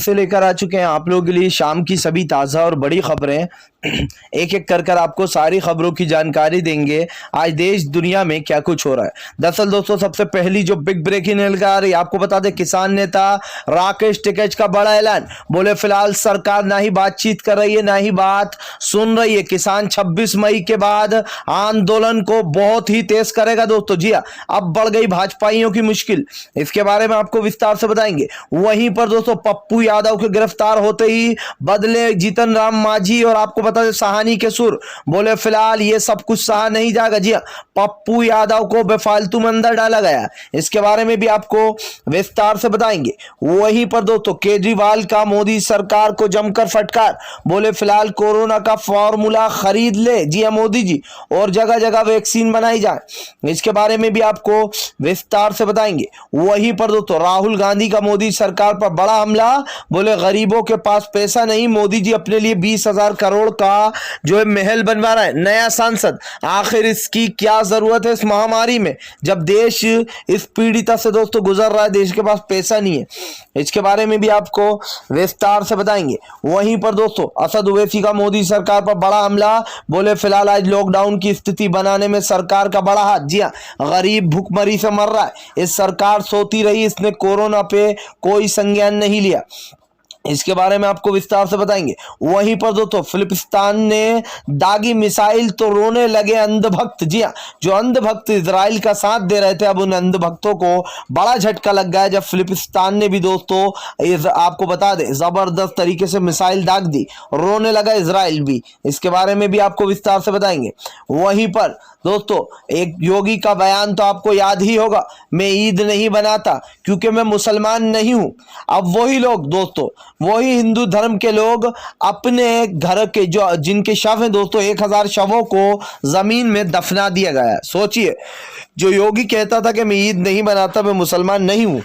से लेकर आ चुके हैं आप लोगों के लिए शाम की सभी ताज़ा और बड़ी खबरें। एक एक कर आपको सारी खबरों की जानकारी देंगे आज देश दुनिया में क्या कुछ हो रहा है। दरअसल दोस्तों, सबसे पहली जो बिग ब्रेकिंग न्यूज़ आ रही है, आपको बता दें किसान नेता राकेश टिकैत का बड़ा ऐलान। बोले फिलहाल सरकार ना ही बातचीत कर रही है ना ही बात सुन रही है। किसान 26 मई के बाद आंदोलन को बहुत ही तेज करेगा दोस्तों। जी हाँ, अब बढ़ गई भाजपाइयों की मुश्किल, इसके बारे में आपको विस्तार से बताएंगे। वहीं पर दोस्तों, पप्पू यादव के गिरफ्तार होते ही बदले जीतन राम मांझी और आपको बता दें सहानी के सुर। बोले फिलहाल ये सब कुछ सहा नहीं जाएगा। जी हाँ, पप्पू यादव को बेफालतू में अंदर डाला गया, इसके बारे में भी आपको विस्तार से बताएंगे। वहीं पर दोस्तों, केजरीवाल का मोदी सरकार को जमकर फटकार। बोले फिलहाल कोरोना का फॉर्मूला खरीद ले जी हाँ मोदी जी, और जगह जगह वैक्सीन बनाई जाए, इसके बारे में भी आपको विस्तार से बताएंगे। वहीं पर दोस्तों, राहुल गांधी का मोदी सरकार पर बड़ा हमला। बोले गरीबों के पास पैसा नहीं, मोदी जी अपने लिए 20,000 करोड़ का जो है महल बनवा रहा है। नया सांसद, आखिर इसकी क्या जरूरत है इस महामारी में, जब देश इस पीड़िता से दोस्तों गुजर रहा है, देश के पास पैसा नहीं है, इसके बारे में भी आपको विस्तार से बताएंगे। वहीं पर दोस्तों, असद ओवैसी का मोदी सरकार पर बड़ा हमला। बोले फिलहाल आज लॉकडाउन की स्थिति बनाने में सरकार का बड़ा हाथ। जी हाँ, गरीब भूखमरी से मर रहा है, इस सरकार सोती रही, इसने कोरोना पे कोई संज्ञान नहीं लिया, इसके बारे में आपको विस्तार से बताएंगे। वहीं पर दोस्तों, फिलिस्तीन ने दागी मिसाइल तो रोने लगे अंधभक्त। जी हाँ, जो अंधभक्त इजराइल का साथ दे रहे थे, अब उन अंधभक्तों को बड़ा झटका लग गया जब फिलिस्तीन ने भी दोस्तों आपको बता दें जबरदस्त तरीके से मिसाइल दाग दी, रोने लगा इजराइल भी, इसके बारे में भी आपको विस्तार से बताएंगे। वहीं पर दोस्तों, एक योगी का बयान तो आपको याद ही होगा, मैं ईद नहीं बनाता क्योंकि मैं मुसलमान नहीं हूं। अब वही लोग दोस्तों, वही हिंदू धर्म के लोग अपने घर के जो जिनके शव हैं दोस्तों, 1000 शवों को जमीन में दफना दिया गया है। सोचिए, जो योगी कहता था कि मैं ईद नहीं बनाता, मैं मुसलमान नहीं हूं,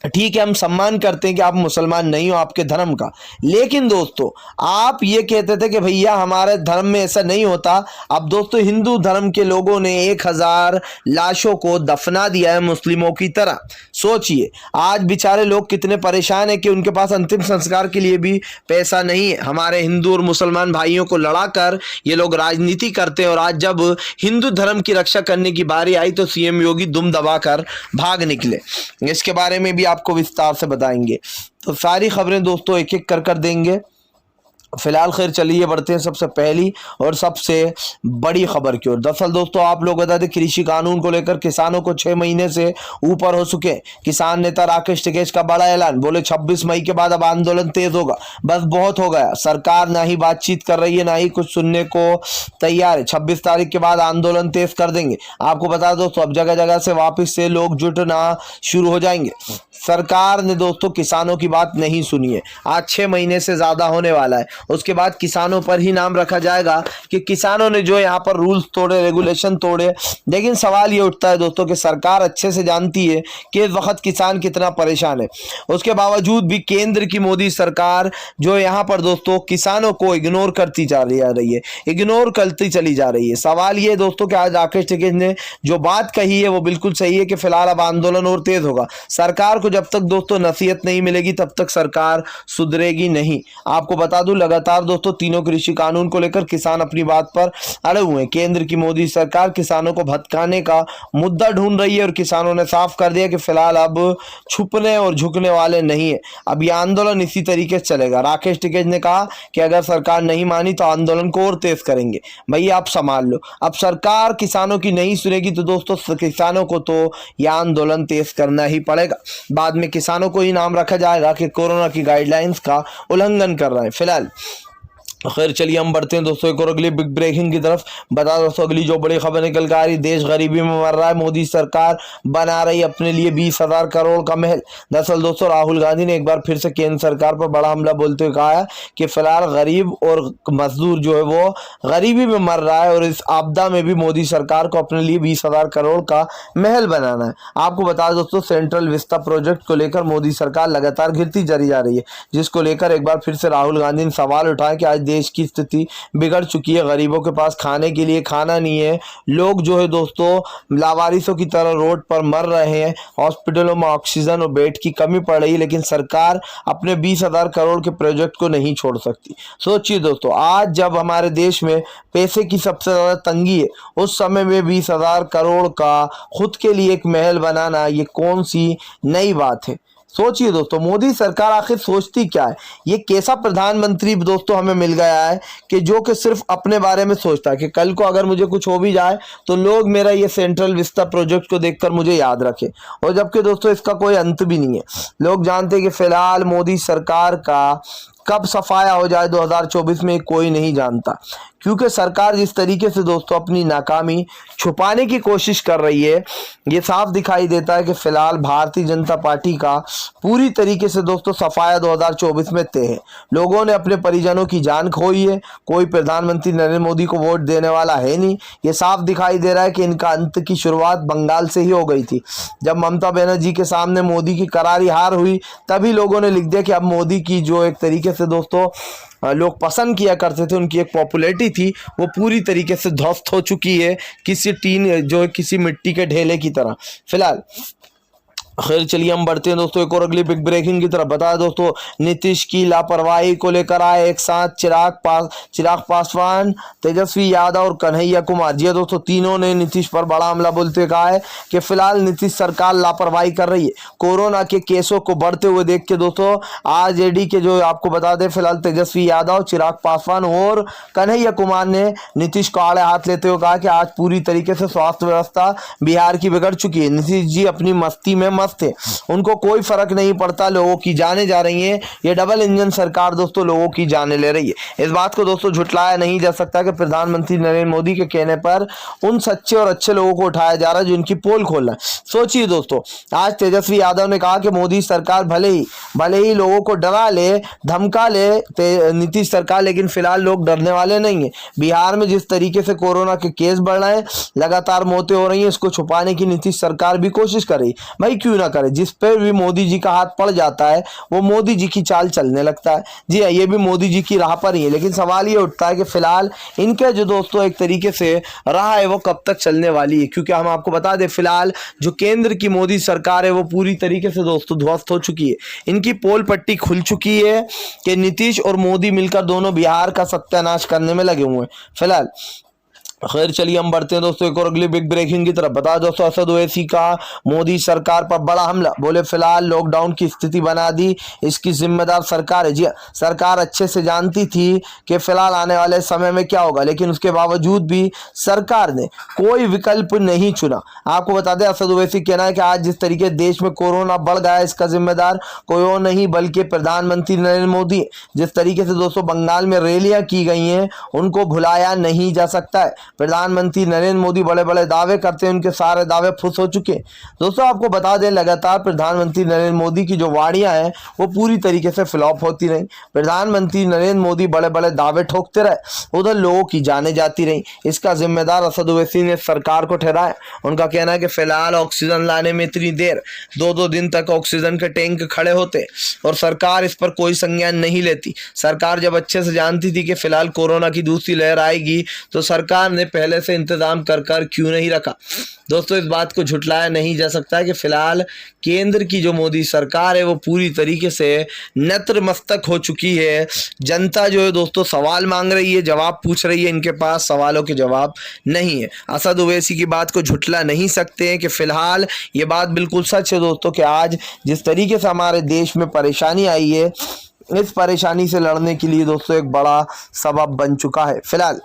ठीक है हम सम्मान करते हैं कि आप मुसलमान नहीं हो आपके धर्म का, लेकिन दोस्तों आप ये कहते थे कि भैया हमारे धर्म में ऐसा नहीं होता। अब दोस्तों, हिंदू धर्म के लोगों ने 1000 लाशों को दफना दिया है मुस्लिमों की तरह। सोचिए आज बेचारे लोग कितने परेशान हैं कि उनके पास अंतिम संस्कार के लिए भी पैसा नहीं है। हमारे हिंदू और मुसलमान भाइयों को लड़ाकर ये लोग राजनीति करते हैं, और आज जब हिंदू धर्म की रक्षा करने की बारी आई तो सीएम योगी दुम दबाकर भाग निकले, इसके बारे में भी आपको विस्तार से बताएंगे। तो सारी खबरें दोस्तों एक एक कर देंगे। फिलहाल खैर चलिए बढ़ते हैं सबसे पहली और सबसे बड़ी खबर की ओर। दरअसल दोस्तों, आप लोग बता दें कृषि कानून को लेकर किसानों को 6 महीने से ऊपर हो चुके। किसान नेता राकेश टिकैत का बड़ा ऐलान। बोले 26 मई के बाद अब आंदोलन तेज होगा, बस बहुत हो गया, सरकार ना ही बातचीत कर रही है ना ही कुछ सुनने को तैयार है। 26 तारीख के बाद आंदोलन तेज कर देंगे। आपको बता दो दोस्तों, अब जगह जगह से वापिस से लोग जुटना शुरू हो जाएंगे। सरकार ने दोस्तों किसानों की बात नहीं सुनी है। आज 6 महीने से ज्यादा होने वाला है, उसके बाद किसानों पर ही नाम रखा जाएगा कि किसानों ने जो यहाँ पर रूल्स तोड़े, रेगुलेशन तोड़े। लेकिन सवाल ये उठता है दोस्तों कि सरकार अच्छे से जानती है कि इस वक्त किसान कितना परेशान है, उसके बावजूद भी केंद्र की मोदी सरकार जो यहाँ पर दोस्तों किसानों को इग्नोर करती जा रही है, इग्नोर करती चली जा रही है। सवाल ये दोस्तों कि आज राकेश टिकैत ने जो बात कही है वो बिल्कुल सही है कि फिलहाल अब आंदोलन और तेज होगा। सरकार को जब तक दोस्तों नसीहत नहीं मिलेगी तब तक सरकार सुधरेगी नहीं। आपको बता दूं, लगातार दोस्तों तीनों कृषि कानून को लेकर किसान अपनी बात पर अड़े हुए हैं। केंद्र की मोदी सरकार किसानों को भटकाने का मुद्दा ढूंढ रही है और किसानों ने साफ कर दिया कि फिलहाल अब छुपने और झुकने वाले नहीं है, अब यह आंदोलन इसी तरीके से चलेगा। राकेश टिकैत ने कहा कि अगर सरकार नहीं मानी तो आंदोलन को और तेज करेंगे। भैया आप संभाल लो, अब सरकार किसानों की नहीं सुनेगी तो दोस्तों किसानों को तो यह आंदोलन तेज करना ही पड़ेगा। बाद में किसानों को ही नाम रखा जाएगा कि कोरोना की गाइडलाइंस का उल्लंघन कर रहे हैं। फिलहाल खैर चलिए हम बढ़ते हैं दोस्तों एक और अगली बिग ब्रेकिंग की तरफ। बता दोस्तों, अगली जो बड़ी खबर निकल कर आ रही, देश गरीबी में मर रहा है, मोदी सरकार बना रही अपने लिए 20,000 करोड़ का महल। दरअसल दोस्तों, राहुल गांधी ने एक बार फिर से केंद्र सरकार पर बड़ा हमला बोलते हुए कहा है कि फिलहाल गरीब और मजदूर जो है वो गरीबी में मर रहा है और इस आपदा में भी मोदी सरकार को अपने लिए 20,000 करोड़ का महल बनाना है। आपको बता दोस्तों, सेंट्रल विस्टा प्रोजेक्ट को लेकर मोदी सरकार लगातार घिरती चली जा रही है, जिसको लेकर एक बार फिर से राहुल गांधी ने सवाल उठाया कि आज देश की स्थिति बिगड़ चुकी है। गरीबों के पास खाने के लिए खाना नहीं है, लोग जो है दोस्तों लावारिसों की तरह रोड पर मर रहे हैं, हॉस्पिटलों में ऑक्सीजन और बेड की कमी पड़ रही है, लेकिन सरकार अपने 20,000 करोड़ के प्रोजेक्ट को नहीं छोड़ सकती। सोचिए दोस्तों, आज जब हमारे देश में पैसे की सबसे ज़्यादा तंगी है, उस समय में 20,000 करोड़ का खुद के लिए एक महल बनाना, ये कौन सी नई बात है। सोचिए दोस्तों, मोदी सरकार आखिर सोचती क्या है। ये कैसा प्रधानमंत्री दोस्तों हमें मिल गया है कि जो कि सिर्फ अपने बारे में सोचता है कि कल को अगर मुझे कुछ हो भी जाए तो लोग मेरा ये सेंट्रल विस्टा प्रोजेक्ट को देखकर मुझे याद रखें। और जबकि दोस्तों इसका कोई अंत भी नहीं है। लोग जानते हैं कि फिलहाल मोदी सरकार का कब सफाया हो जाए 2024 में, कोई नहीं जानता, क्योंकि सरकार जिस तरीके से दोस्तों अपनी नाकामी छुपाने की कोशिश कर रही है, ये साफ दिखाई देता है कि फिलहाल भारतीय जनता पार्टी का पूरी तरीके से दोस्तों सफाया 2024 में तय है। लोगों ने अपने परिजनों की जान खोई है, कोई प्रधानमंत्री नरेंद्र मोदी को वोट देने वाला है नहीं। ये साफ दिखाई दे रहा है कि इनका अंत की शुरुआत बंगाल से ही हो गई थी। जब ममता बनर्जी के सामने मोदी की करारी हार हुई, तभी लोगों ने लिख दिया कि अब मोदी की जो एक तरीके से दोस्तों लोग पसंद किया करते थे, उनकी एक पॉपुलैरिटी थी, वो पूरी तरीके से ध्वस्त हो चुकी है, किसी मिट्टी के ढेले की तरह। फिलहाल खैर चलिए हम बढ़ते हैं दोस्तों एक और अगली बिग ब्रेकिंग की तरफ। बता दोस्तों, नीतीश की लापरवाही को लेकर आए एक साथ चिराग पासवान, तेजस्वी यादव और कन्हैया कुमार। जी दोस्तों, तीनों ने नीतीश पर बड़ा हमला बोलते कहा है कि फिलहाल नीतीश सरकार लापरवाही कर रही है। कोरोना के केसों को बढ़ते हुए देख के दोस्तों आरजेडी के जो आपको बता दें, फिलहाल तेजस्वी यादव, चिराग पासवान और कन्हैया कुमार ने नीतीश को आड़े हाथ लेते हुए कहा कि आज पूरी तरीके से स्वास्थ्य व्यवस्था बिहार की बिगड़ चुकी है। नीतीश जी अपनी मस्ती में मस्त थे, उनको कोई फर्क नहीं पड़ता, लोगों की जानें जा रही हैं। ये डबल इंजन सरकार दोस्तों लोगों की जानें ले रही है। इस बात को दोस्तों झुटलाया नहीं जा सकता कि प्रधानमंत्री नरेंद्र मोदी के कहने पर उन सच्चे और अच्छे लोगों को उठाया जा रहा है जो इनकी पोल खोल रहा है। सोचिए दोस्तों, आज तेजस्वी यादव ने कहा कि मोदी सरकार भले ही लोगों को डरा ले, धमका ले नीतीश सरकार, लेकिन फिलहाल लोग डरने वाले नहीं है। बिहार में जिस तरीके से कोरोना के केस बढ़ रहे हैं, लगातार मौतें हो रही हैं, इसको छुपाने की नीतीश सरकार भी कोशिश कर रही। भाई क्यों ना करे, जिस पे भी मोदी जी का हाथ पड़ जाता है वो मोदी जी की चाल चलने लगता है। जी हाँ, ये भी मोदी जी की राह पर ही है। लेकिन सवाल ये उठता है कि फिलहाल इनके जो दोस्तों एक तरीके से राह है वो कब तक चलने वाली है, क्योंकि हम आपको बता दें फिलहाल जो केंद्र की मोदी सरकार है वो पूरी तरीके से दोस्तों ध्वस्त हो चुकी है। इनकी पोल पट्टी खुल चुकी है कि नीतीश और मोदी मिलकर दोनों बिहार का सत्यानाश करने में लगे हुए हैं। फिलहाल खैर चलिए हम बढ़ते हैं दोस्तों एक और अगली बिग ब्रेकिंग की तरफ। बता दोस्तों, असद ओवैसी का मोदी सरकार पर बड़ा हमला, बोले फिलहाल लॉकडाउन की स्थिति बना दी, इसकी जिम्मेदार सरकार है। जी सरकार अच्छे से जानती थी कि फिलहाल आने वाले समय में क्या होगा, लेकिन उसके बावजूद भी सरकार ने कोई विकल्प नहीं चुना। आपको बता दें, असद ओवैसी कहना है कि आज जिस तरीके देश में कोरोना बढ़ गया है, इसका जिम्मेदार कोई और नहीं बल्कि प्रधानमंत्री नरेंद्र मोदी। जिस तरीके से दोस्तों बंगाल में रैलियां की गई हैं, उनको भुलाया नहीं जा सकता है। प्रधानमंत्री नरेंद्र मोदी बड़े बड़े दावे करते हैं, उनके सारे दावे फुस हो चुके हैं। दोस्तों आपको बता दें, लगातार प्रधानमंत्री नरेंद्र मोदी की जो वाणियां हैं वो पूरी तरीके से फ्लॉप होती रही। प्रधानमंत्री नरेंद्र मोदी बड़े बड़े दावे ठोकते रहे, उधर लोगों की जाने जाती रही। इसका जिम्मेदार असद ओवैसी ने सरकार को ठहराया। उनका कहना है कि फिलहाल ऑक्सीजन लाने में इतनी देर, 2-2 दिन तक ऑक्सीजन के टैंक खड़े होते और सरकार इस पर कोई संज्ञान नहीं लेती। सरकार जब अच्छे से जानती थी कि फिलहाल कोरोना की दूसरी लहर आएगी तो सरकार ने पहले से इंतजाम कर क्यों नहीं रखा। दोस्तों इस बात को झुटलाया नहीं जा सकता है कि फिलहाल केंद्र की जो मोदी सरकार है वो पूरी तरीके से नतमस्तक हो चुकी है। जनता जो है दोस्तों सवाल मांग रही है, जवाब पूछ रही है, इनके पास सवालों के जवाब नहीं है। असद ओवैसी की बात को झुटला नहीं सकते हैं कि फिलहाल ये बात बिल्कुल सच है दोस्तों कि आज जिस तरीके से हमारे देश में परेशानी आई है, इस परेशानी से लड़ने के लिए दोस्तों एक बड़ा सबब बन चुका है। फिलहाल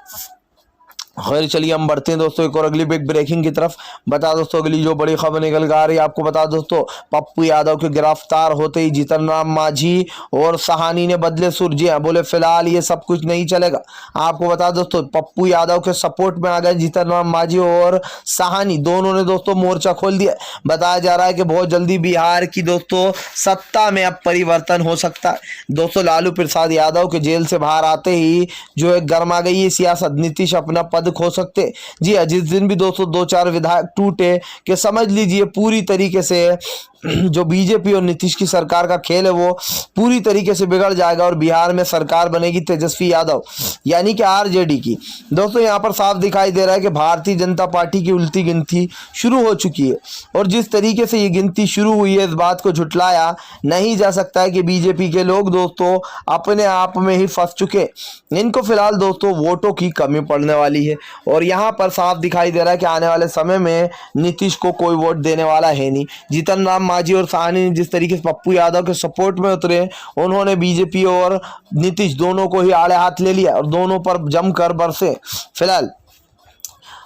खैर चलिए हम बढ़ते हैं दोस्तों एक और अगली बिग ब्रेकिंग की तरफ। बता दोस्तों अगली जो बड़ी खबर निकल कर आ रही है, आपको बता दोस्तों पप्पू यादव के गिरफ्तार होते ही जीतन राम मांझी और सहानी ने बदले सुर। जी हाँ, बोले फिलहाल ये सब कुछ नहीं चलेगा। आपको बता दोस्तों पप्पू यादव के सपोर्ट में आ गए जीतन राम मांझी और सहानी, दोनों ने दोस्तों मोर्चा खोल दिया। बताया जा रहा है कि बहुत जल्दी बिहार की दोस्तों सत्ता में अब परिवर्तन हो सकता है। दोस्तों लालू प्रसाद यादव के जेल से बाहर आते ही जो है गर्मा गई है सियासत, नीतीश अपना पद खो सकते। जी हाँ, जिस दिन भी दोस्तों 2-4 विधायक टूटे कि समझ लीजिए पूरी तरीके से जो बीजेपी और नीतीश की सरकार का खेल है वो पूरी तरीके से बिगड़ जाएगा और बिहार में सरकार बनेगी तेजस्वी यादव यानी कि आरजेडी की। दोस्तों यहाँ पर साफ दिखाई दे रहा है कि भारतीय जनता पार्टी की उल्टी गिनती शुरू हो चुकी है और जिस तरीके से ये गिनती शुरू हुई है इस बात को झुटलाया नहीं जा सकता है कि बीजेपी के लोग दोस्तों अपने आप में ही फंस चुके। इनको फिलहाल दोस्तों वोटों की कमी पड़ने वाली है और यहाँ पर साफ दिखाई दे रहा है कि आने वाले समय में नीतीश को कोई वोट देने वाला है नहीं। जीतन राम मांझी और साहनी ने जिस तरीके से पप्पू यादव के सपोर्ट में उतरे उन्होंने बीजेपी और नीतीश दोनों को ही आड़े हाथ ले लिया और दोनों पर जमकर बरसे फिलहाल।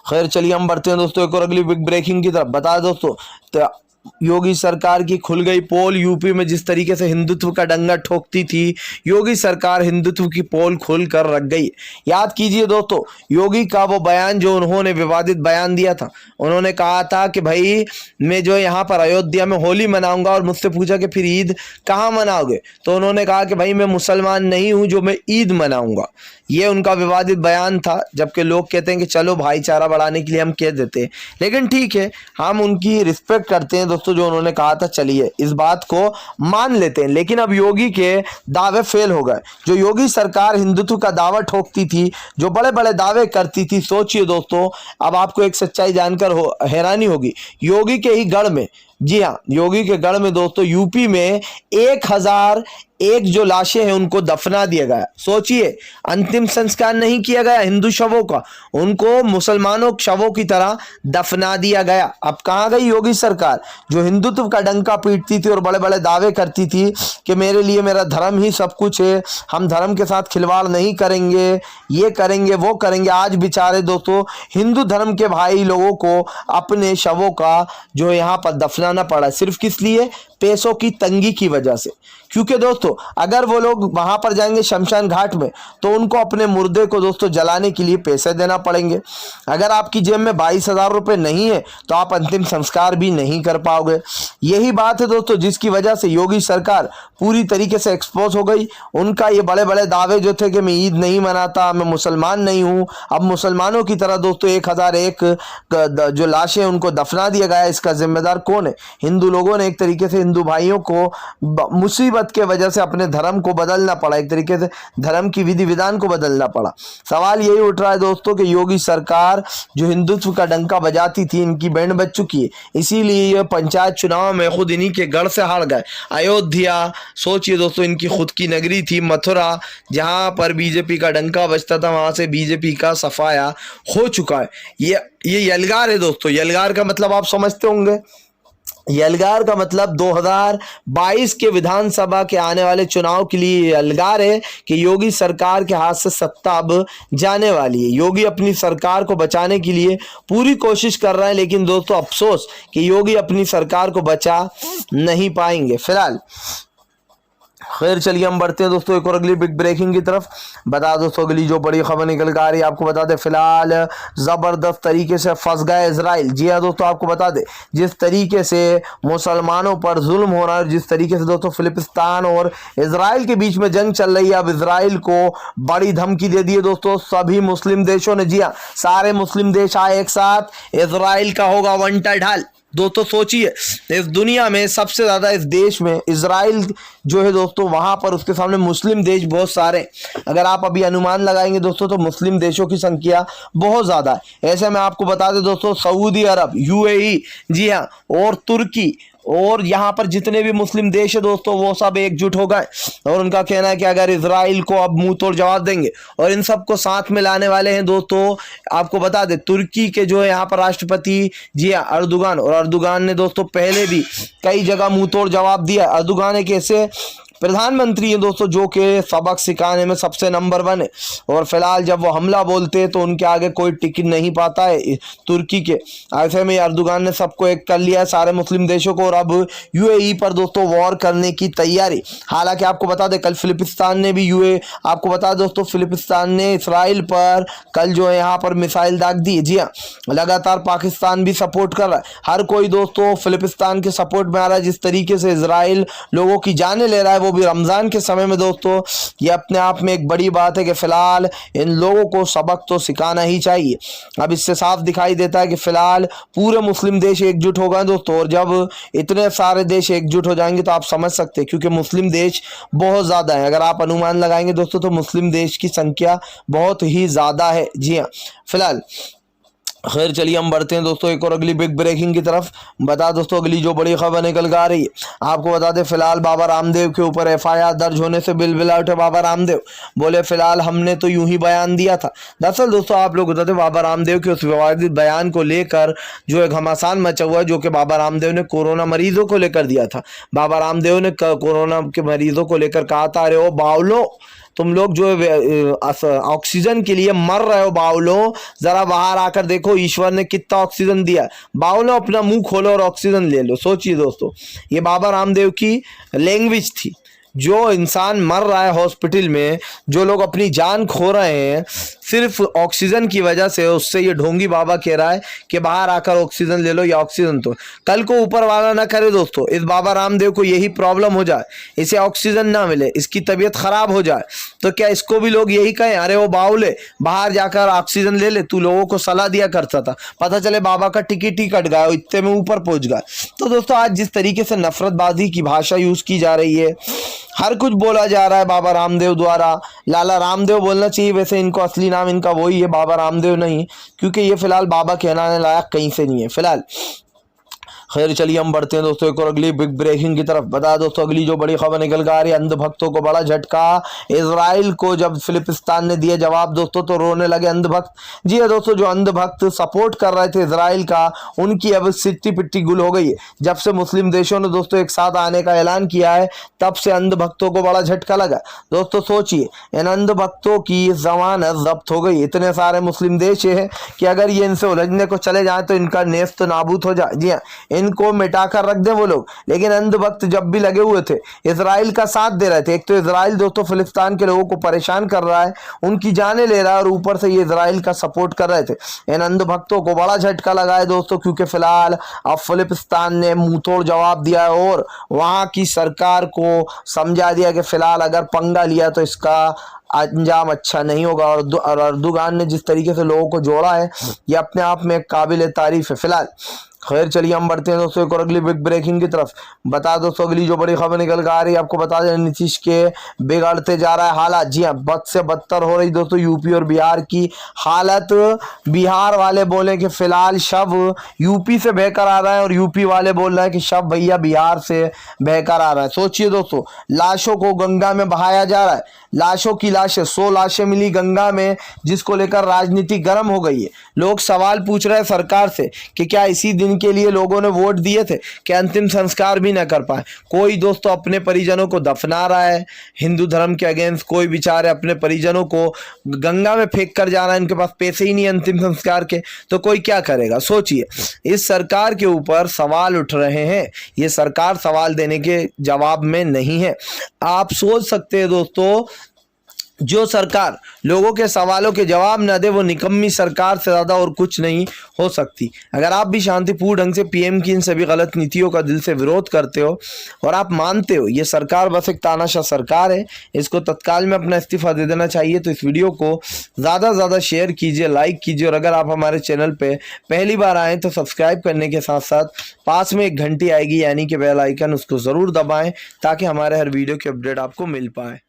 खैर चलिए हम बढ़ते हैं दोस्तों एक और अगली बिग ब्रेकिंग की तरफ। बता दोस्तों तो योगी सरकार की खुल गई पोल। यूपी में जिस तरीके से हिंदुत्व का डंगा ठोकती थी योगी सरकार हिंदुत्व की पोल खोल कर रख गई। याद कीजिए दोस्तों योगी का वो बयान जो उन्होंने विवादित बयान दिया था। उन्होंने कहा था कि भाई मैं जो यहाँ पर अयोध्या में होली मनाऊंगा और मुझसे पूछा कि फिर ईद कहाँ मनाओगे तो उन्होंने कहा कि भाई मैं मुसलमान नहीं हूँ जो मैं ईद मनाऊंगा। ये उनका विवादित बयान था जबकि लोग कहते हैं कि चलो भाईचारा बढ़ाने के लिए हम कह देते हैं लेकिन ठीक है हम उनकी रिस्पेक्ट करते हैं दोस्तों जो उन्होंने कहा था चलिए इस बात को मान लेते हैं। लेकिन अब योगी के दावे फेल हो गए। जो योगी सरकार हिंदुत्व का दावा ठोकती थी जो बड़े बड़े दावे करती थी सोचिए दोस्तों अब आपको एक सच्चाई जानकर हैरानी होगी योगी के ही गढ़ में जी हाँ योगी के गढ़ में दोस्तों यूपी में 1001 जो लाशें हैं उनको दफना दिया गया। सोचिए अंतिम संस्कार नहीं किया गया हिंदू शवों का उनको मुसलमानों शवों की तरह दफना दिया गया। अब कहाँ गई योगी सरकार जो हिंदुत्व का डंका पीटती थी और बड़े बड़े दावे करती थी कि मेरे लिए मेरा धर्म ही सब कुछ है हम धर्म के साथ खिलवाड़ नहीं करेंगे ये करेंगे वो करेंगे। आज बेचारे दोस्तों हिंदू धर्म के भाई लोगों को अपने शवों का जो यहाँ पर दफनाना पड़ा सिर्फ किस लिए पैसों की तंगी की वजह से। क्योंकि दोस्तों अगर वो लोग वहां पर जाएंगे शमशान घाट में तो उनको अपने मुर्दे को दोस्तों जलाने के लिए पैसे देना पड़ेंगे। अगर आपकी जेब में 22,000 रुपए नहीं है तो आप अंतिम संस्कार भी नहीं कर पाओगे। यही बात है दोस्तों जिसकी वजह से योगी सरकार पूरी तरीके से एक्सपोज हो गई। उनका ये बड़े बड़े दावे जो थे कि मैं ईद नहीं मनाता मैं मुसलमान नहीं हूं अब मुसलमानों की तरह दोस्तों 1001 जो लाशें उनको दफना दिया गया इसका जिम्मेदार कौन है। हिंदू लोगों ने एक तरीके से हिंदू भाइयों को मुसीबत के वजह से अपने धर्म को बदलना पड़ा एक तरीके से धर्म की विधि विधान को बदलना पड़ा। सवाल यही उठ रहा है दोस्तों कि योगी सरकार जो हिंदुत्व का डंका बजाती थी इनकी बैंड बज चुकी है इसीलिए ये पंचायत चुनाव में खुद इन्हीं के गढ़ से हार गए। अयोध्या सोचिए दोस्तों इनकी खुद की नगरी थी मथुरा जहां पर बीजेपी का डंका बजता था वहां से बीजेपी का सफाया हो चुका है। ये यलगार है दोस्तों। यलगार का मतलब आप समझते होंगे। यलगार का मतलब 2022 के विधानसभा के आने वाले चुनाव के लिए यलगार है कि योगी सरकार के हाथ से सत्ता अब जाने वाली है। योगी अपनी सरकार को बचाने के लिए पूरी कोशिश कर रहे हैं लेकिन दोस्तों अफसोस कि योगी अपनी सरकार को बचा नहीं पाएंगे फिलहाल। खैर चलिए हम बढ़ते हैं दोस्तों एक और अगली बिग ब्रेकिंग की तरफ। बता दोस्तों अगली जो बड़ी खबर निकल कर आ रही है आपको बता दें फिलहाल जबरदस्त तरीके से फंस गए इजराइल। जी हाँ दोस्तों आपको बता दें जिस तरीके से मुसलमानों पर जुल्म हो रहा है जिस तरीके से दोस्तों फिलिस्तीन और इजराइल के बीच में जंग चल रही है अब इजराइल को बड़ी धमकी दे दी है दोस्तों सभी मुस्लिम देशों ने। जी हाँ सारे मुस्लिम देश आए एक साथ इजराइल का होगा वंटा ढाल। दोस्तों सोचिए इस दुनिया में सबसे ज्यादा इस देश में इजराइल जो है दोस्तों वहां पर उसके सामने मुस्लिम देश बहुत सारे। अगर आप अभी अनुमान लगाएंगे दोस्तों तो मुस्लिम देशों की संख्या बहुत ज्यादा है। ऐसे में आपको बता दें दोस्तों सऊदी अरब यूएई जी हाँ और तुर्की और यहाँ पर जितने भी मुस्लिम देश है दोस्तों वो सब एकजुट हो गए और उनका कहना है कि अगर इजराइल को अब मुंह तोड़ जवाब देंगे और इन सबको साथ में लाने वाले हैं दोस्तों। आपको बता दें तुर्की के जो है यहाँ पर राष्ट्रपति जी हाँ अर्दुगान और अर्दुगान ने दोस्तों पहले भी कई जगह मुंह तोड़ जवाब दिया। अर्दुगान एक ऐसे प्रधानमंत्री हैं दोस्तों जो कि सबक सिखाने में सबसे नंबर 1 है और फिलहाल जब वो हमला बोलते हैं तो उनके आगे कोई टिक नहीं पाता है तुर्की के। ऐसे में अर्दुगान ने सबको एक कर लिया है सारे मुस्लिम देशों को और अब यूएई पर दोस्तों वॉर करने की तैयारी। हालांकि आपको बता दें कल फिलिस्तीन ने भी आपको बता दोस्तों फिलिस्तीन ने इसराइल पर कल जो है यहाँ पर मिसाइल दाग दी। जी हाँ लगातार पाकिस्तान भी सपोर्ट कर रहा है। हर कोई दोस्तों फिलिस्तीन के सपोर्ट में आ रहा है। जिस तरीके से इसराइल लोगों की जानें ले रहा है वो वो भी रमज़ान के समय में दोस्तों, ये अपने आप में एक बड़ी बात है कि फ़िलहाल इन लोगों को सबक तो सिखाना ही चाहिए। अब इससे साफ दिखाई देता है कि फ़िलहाल पूरे मुस्लिम देश एकजुट हो गए दोस्तों, और जब इतने सारे देश एकजुट हो जाएंगे तो आप समझ सकते हैं, क्योंकि मुस्लिम देश बहुत ज़्यादा है। अगर आप अनुमान लगाएंगे दोस्तों तो मुस्लिम देश की संख्या बहुत ही ज़्यादा है। जी हाँ, फिलहाल खैर चलिए हम बढ़ते हैं दोस्तों एक और अगली बिग ब्रेकिंग की तरफ। बता दोस्तों अगली जो बड़ी खबर निकल कर आ रही है, आपको बता दें फिलहाल बाबा रामदेव के ऊपर FIR दर्ज होने से बिलबिला उठे बाबा रामदेव। बोले फिलहाल हमने तो यूं ही बयान दिया था। दरअसल दोस्तों आप लोग बताते बाबा रामदेव के उस विवादित बयान को लेकर जो एक घमासान मचा हुआ है, जो कि बाबा रामदेव ने कोरोना मरीजों को लेकर दिया था। बाबा रामदेव ने कोरोना के मरीजों को लेकर कहा था, अरे ओ बावलो, तुम लोग जो ऑक्सीजन के लिए मर रहे हो बावलों, जरा बाहर आकर देखो ईश्वर ने कितना ऑक्सीजन दिया। बावलों अपना मुंह खोलो और ऑक्सीजन ले लो। सोचिए दोस्तों, ये बाबा रामदेव की लैंग्वेज थी। जो इंसान मर रहा है हॉस्पिटल में, जो लोग अपनी जान खो रहे हैं सिर्फ ऑक्सीजन की वजह से, उससे ये ढोंगी बाबा कह रहा है कि बाहर आकर ऑक्सीजन ले लो या ऑक्सीजन। तो कल को ऊपर वाला ना करे दोस्तों, इस बाबा रामदेव को यही प्रॉब्लम हो जाए, इसे ऑक्सीजन ना मिले, इसकी तबीयत खराब हो जाए, तो क्या इसको भी लोग यही कहें, अरे वो बाउले बाहर जाकर ऑक्सीजन ले ले, तू लोगों को सलाह दिया करता था, पता चले बाबा का टिकट ही कट गया, इतने में ऊपर पहुंच गया। तो दोस्तों आज जिस तरीके से नफरतबाजी की भाषा यूज की जा रही है, हर कुछ बोला जा रहा है बाबा रामदेव द्वारा। लाला रामदेव बोलना चाहिए, वैसे इनको असली नाम इनका वही है, बाबा रामदेव नहीं, क्योंकि ये फिलहाल बाबा कहलाने लायक कहीं से नहीं है फिलहाल। खैर चलिए हम बढ़ते हैं दोस्तों एक और अगली बिग ब्रेकिंग की तरफ। बता दोस्तों अगली जो बड़ी खबर निकल कर आ रही है, अंध भक्तों को बड़ा झटका। इजराइल को जब फिलिस्तीन ने दिया जवाब दोस्तों, तो रोने लगे अंध भक्त। जी है दोस्तों, जो अंध भक्त सपोर्ट कर रहे थे इजराइल का, उनकी अब सिट्टी पिट्टी गुल हो गई है। जब से मुस्लिम देशों ने दोस्तों एक साथ आने का ऐलान किया है, तब से अंध भक्तों को बड़ा झटका लगा। दोस्तों सोचिए, इन अंध भक्तों की जमानत जब्त हो गई। इतने सारे मुस्लिम देश है कि अगर ये इनसे उलझने को चले जाए तो इनका नेस्त नाबूद हो जाए। जी हाँ, इनको मिटाकर रख दें वो लोग। लेकिन अंध भक्त जब भी लगे हुए थे, इजराइल का साथ दे रहे थे। एक तो इजराइल दोस्तों फिलिस्तीन के लोगों को परेशान कर रहा है, उनकी जानें ले रहा है, और ऊपर से ये इजराइल का सपोर्ट कर रहे थे। इन अंध भक्तों को बड़ा झटका लगा है दोस्तों, क्योंकि फिलहाल अब फिलिस्तीन ने मुंहतोड़ जवाब दिया है और वहां की सरकार को समझा दिया कि फिलहाल अगर पंगा लिया तो इसका अंजाम अच्छा नहीं होगा। और अर्दोगान ने जिस तरीके से लोगों को जोड़ा है, ये अपने आप में काबिल तारीफ है फिलहाल। खैर चलिए हम बढ़ते हैं दोस्तों एक और अगली बिग ब्रेकिंग की तरफ। बता दोस्तों अगली जो बड़ी खबर निकल कर आ रही है, आपको बता दें नीतीश के बिगड़ते जा रहा है हालात। जी हाँ, बद से बदतर हो रही दोस्तों यूपी और बिहार की हालत। बिहार वाले बोले कि फिलहाल शव यूपी से बहकर आ रहा है, और यूपी वाले बोल रहे हैं कि शव भैया बिहार से बहकर आ रहा है। सोचिए दोस्तों, लाशों को गंगा में बहाया जा रहा है, लाशों की लाशें, 100 लाशें मिली गंगा में, जिसको लेकर राजनीति गर्म हो गई है। लोग सवाल पूछ रहे हैं सरकार से कि क्या इसी दिन के लिए लोगों ने वोट दिए थे कि अंतिम संस्कार भी ना कर पाए। कोई दोस्तों अपने परिजनों को दफना रहा है हिंदू धर्म के अगेंस्ट, कोई बेचारे अपने परिजनों को गंगा में फेंक कर जा रहा है, इनके पास पैसे ही नहीं अंतिम संस्कार के, तो कोई क्या करेगा। सोचिए, इस सरकार के ऊपर सवाल उठ रहे हैं, ये सरकार सवाल देने के जवाब में नहीं है। आप सोच सकते हैं दोस्तों, जो सरकार लोगों के सवालों के जवाब न दे, वो निकम्मी सरकार से ज़्यादा और कुछ नहीं हो सकती। अगर आप भी शांतिपूर्ण ढंग से पीएम की इन सभी गलत नीतियों का दिल से विरोध करते हो और आप मानते हो ये सरकार बस एक तानाशाह सरकार है, इसको तत्काल में अपना इस्तीफा दे देना चाहिए, तो इस वीडियो को ज़्यादा से ज़्यादा शेयर कीजिए, लाइक कीजिए, और अगर आप हमारे चैनल पर पहली बार आएँ तो सब्सक्राइब करने के साथ साथ पास में एक घंटी आएगी यानी कि बेल आइकन, उसको ज़रूर दबाएँ ताकि हमारे हर वीडियो की अपडेट आपको मिल पाए।